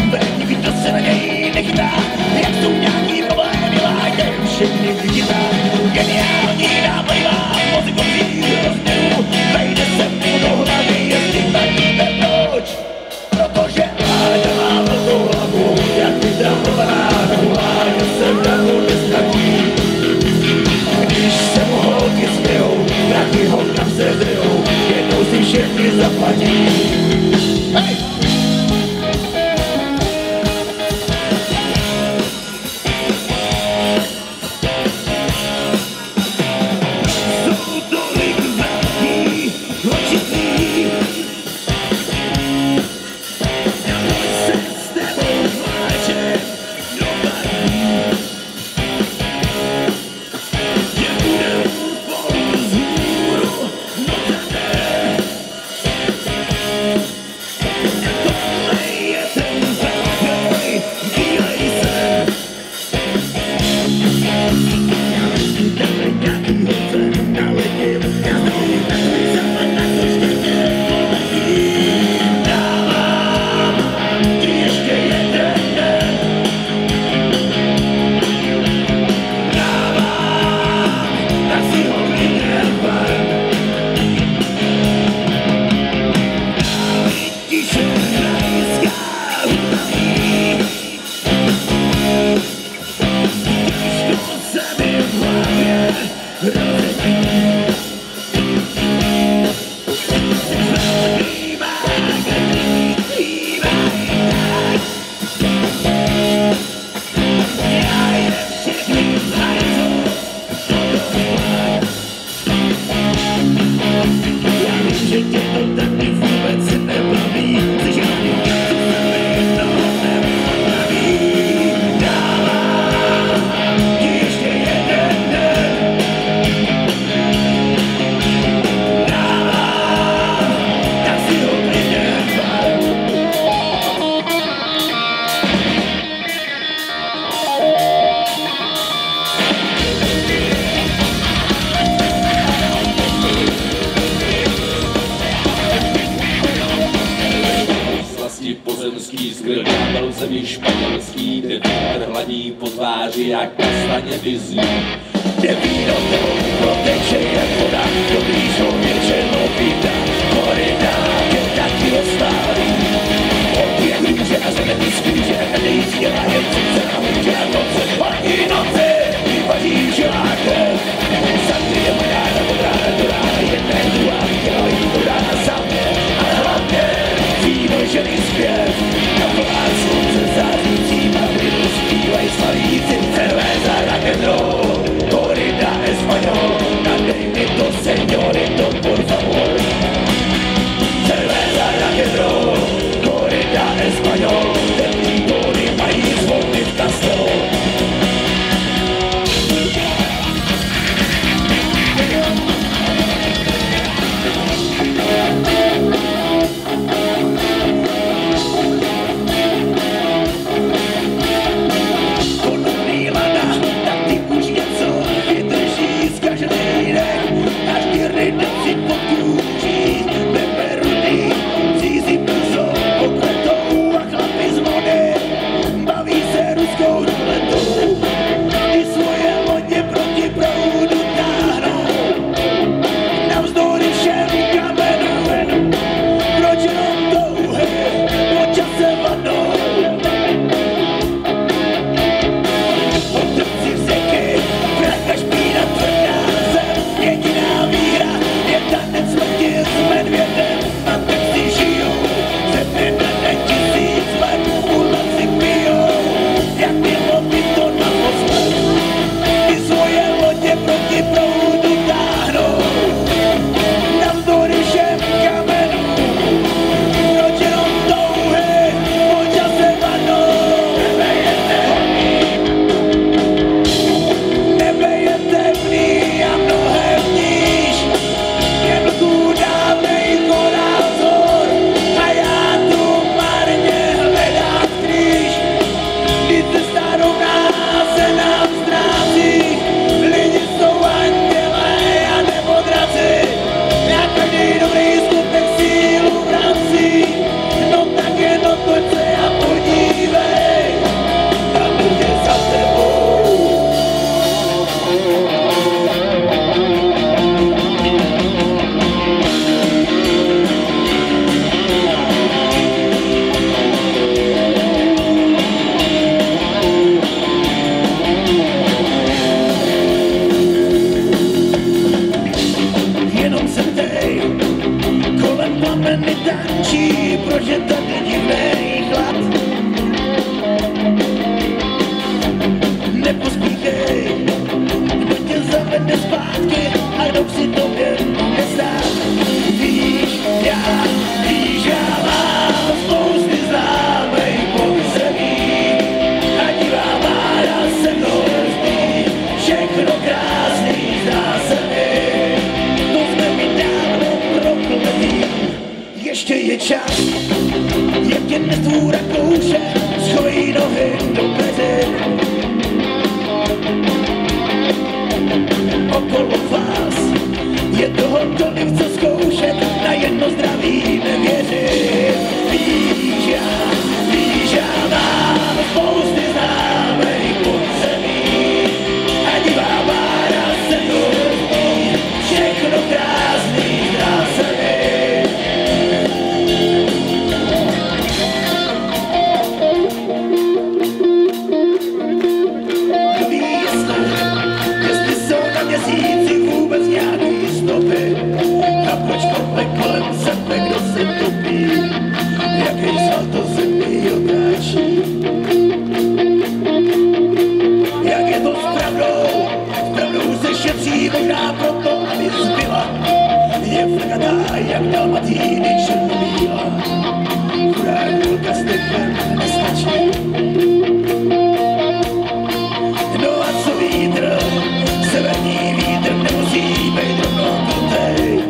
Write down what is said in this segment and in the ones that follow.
BMW, nikdo se na něj nechytá, jak jsou nějaký problémy, láďte všechny vychytá. Geniální nápad má mozkový rozměru, vejde se mu do hlavy, jestli tak víte proč. Protože Láďa má velkou hlavu, jak vytrahovaná Láďa se mraku nestratí. Když se mu holky smějou, prachy holkám se zryjou, jednou si všechny zaplatí. Hej! Jsou tolik velký, očitý, se s tebou pláče dopadí. Nebudem spolu vzhůru, no tady. Tohle je ten velký, dívej se. Dávej nějaký holce, dávej jim, já znamením takový západ, na to štětě poletí. Dávám ti ještě jeden den. Dávám, tak si ho vyhrávám. Dávej tiše krajská unaví. Těžko se mi v hlavě rozjetí. Velký magnet zpívají tak. Já je všechny zajdu do vlak. Já vím, že tě to tady vůbec nebaví, jsi žádný, co se mi toho nepodaví. Dávám ti ještě jeden den. Dávám, tak si ho klidně vzal. Slasti pozemský, skrvával zemi španělský, kde vítr hladí po tváři jak kastaně vyzní. Kde víno tebou proteče jak voda, dobrý žolně černovíta, korina, je taky ostálý. Holky jak růže a zemetý skůže, nejízdila jen přece a může a noce, paní noci, vypadí želákem. Sangrie majára, od rána do rána, jedné druhá, dělají do rána samě, ale hlavně víno ženy zpěv. Na plán slunce zářící Madridu zpívají slavíci, cerveza, rock'n'roll. Corrida español, nadej mi to, señorito, por favor. nevěřím, víš, já mám spousty známých podzemí a divá bára se tu rozbí, všechno krásný zdá se mi. Kdo ví, jestli jsou na měsíci vůbec nějaký stopy a proč kope kolem sebe, kdo se topí, jaký salto zemí otáčí. Jak je to s pravdou se šetří možná proto, aby zbyla, je flakatá jak dalmatíny černobíla, chudák holka s dechem nestačí. No a co vítr, severní vítr nemusí být rovnou krutej,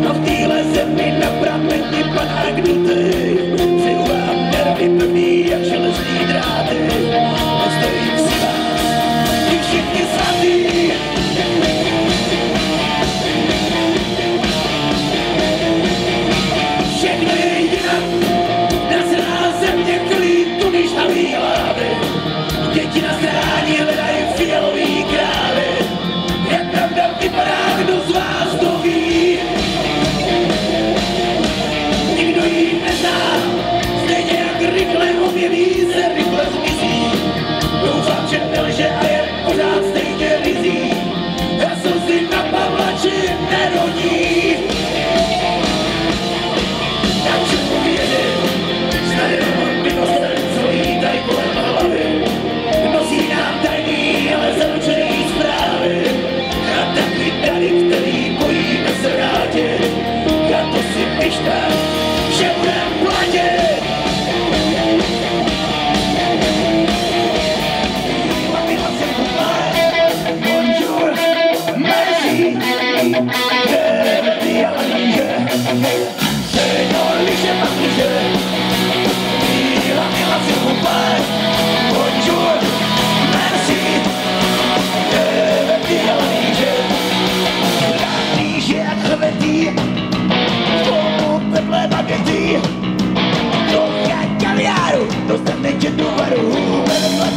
a v téhle zemi na prameni padá knutej. Přeju vám nervy pevný jak železný dráty, a stojím si vás, vy všichni svatý. Všechno je jinak, nasilná země klí tu než halí hlavy. Děti na stráni hledají fialový krávy. Jak pravda vypadá, kdo z vás to ví? Nikdo ji nezná, stejně jak rychle objeví se, rychle zmizí. Doufám, že nelže a je pořád stejně rizí. Já jsem si na Pavlači nerodí. Na čemu věřím, snad jenom mimostem svojí tady kolem hlavy. Nosí nám tajný, ale zaručený zprávy. A taky tady, který bojíme se vrátit. Já to si pište, že budem platit. Bonjour, merci, ty ale níže. Liže paklíže, mila si kupaj. Bonjour, merci, ty ale níže. Líže jak hrvetý, v tomu teplé bagety. Trocha kaviáru, dostane tě do varu, vedle